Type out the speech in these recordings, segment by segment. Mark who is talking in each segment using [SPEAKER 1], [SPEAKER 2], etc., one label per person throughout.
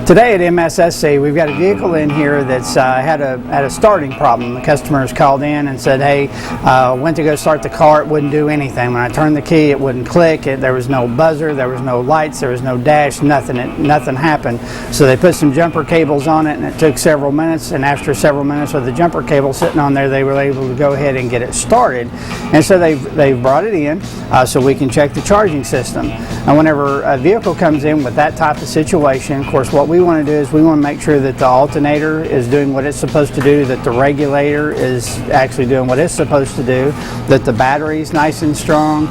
[SPEAKER 1] Today at MSSC, we've got a vehicle in here that's had a starting problem. The customers called in and said, hey, went to go start the car, it wouldn't do anything. When I turned the key, it wouldn't click, there was no buzzer, there was no lights, there was no dash, nothing happened. So they put some jumper cables on it, and it took several minutes, and after several minutes with the jumper cable sitting on there, they were able to go ahead and get it started. And so they've brought it in so we can check the charging system. And whenever a vehicle comes in with that type of situation, of course, what we want to do is we want to make sure that the alternator is doing what it's supposed to do, that the regulator is actually doing what it's supposed to do, that the battery is nice and strong.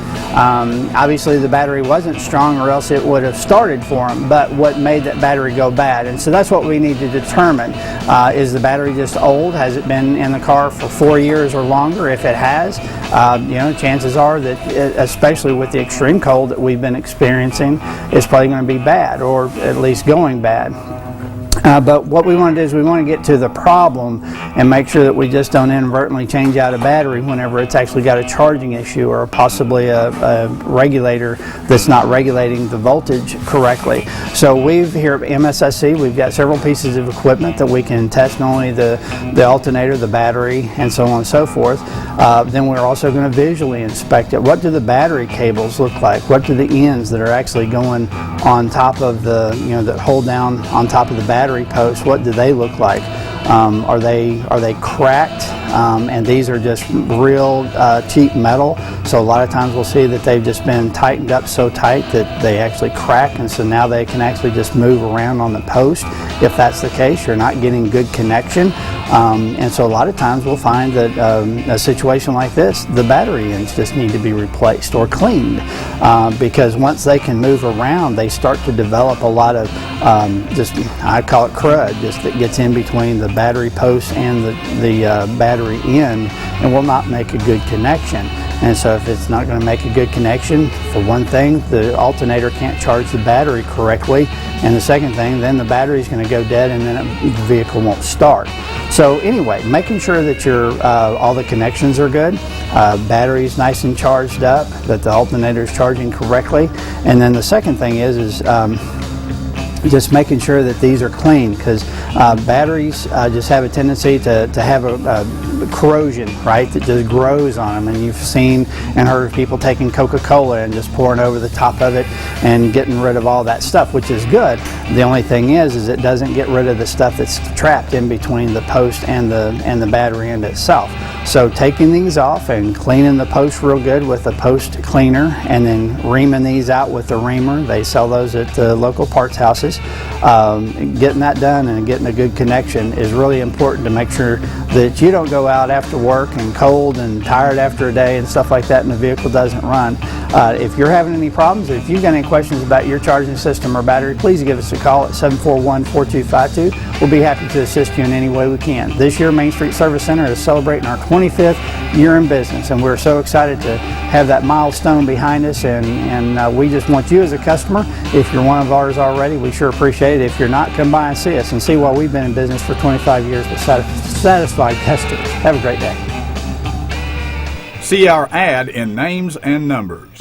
[SPEAKER 1] Obviously the battery wasn't strong or else it would have started for them, but what made that battery go bad? And so that's what we need to determine. Is the battery just old? Has it been in the car for 4 years or longer? If it has, chances are that, especially with the extreme cold that we've been experiencing, it's probably going to be bad, or at least going bad. But what we want to do is we want to get to the problem and make sure that we just don't inadvertently change out a battery whenever it's actually got a charging issue or possibly a regulator that's not regulating the voltage correctly. So here at MSSC, we've got several pieces of equipment that we can test, not only the alternator, the battery, and so on and so forth. Then we're also going to visually inspect it. What do the battery cables look like? What do the ends that are actually going on top of the, that hold down on top of the battery posts, what do they look like? Are they cracked? And these are just real cheap metal, so a lot of times we'll see that they've just been tightened up so tight that they actually crack, and so now they can actually just move around on the post. If that's the case, you're not getting good connection, and so a lot of times we'll find that a situation like this, the battery ends just need to be replaced or cleaned, because once they can move around, they start to develop a lot of I call it crud, just that gets in between the battery post and the battery in, and will not make a good connection. And so if it's not going to make a good connection, for one thing, the alternator can't charge the battery correctly, and the second thing, then the battery is going to go dead and then the vehicle won't start. So anyway, making sure that all the connections are good, battery's nice and charged up, that the alternator is charging correctly, and then the second thing is just making sure that these are clean, because batteries just have a tendency to have a corrosion, right, that just grows on them. And you've seen and heard of people taking Coca-Cola and just pouring over the top of it and getting rid of all that stuff, which is good. The only thing is it doesn't get rid of the stuff that's trapped in between the post and the battery end itself. So taking these off and cleaning the post real good with a post cleaner, and then reaming these out with the reamer. They sell those at the local parts houses. Getting that done and getting a good connection is really important to make sure that you don't go out after work and cold and tired after a day and stuff like that and the vehicle doesn't run. If you're having any problems, if you've got any questions about your charging system or battery, please give us a call at 741-4252. We'll be happy to assist you in any way we can. This year, Main Street Service Center is celebrating our 25th year in business, and we're so excited to have that milestone behind us, and we just want you as a customer, if you're one of ours already, we sure appreciate it. If you're not, come by and see us and see why we've been in business for 25 years with satisfied customers. Have a great day.
[SPEAKER 2] See our ad in Names and Numbers.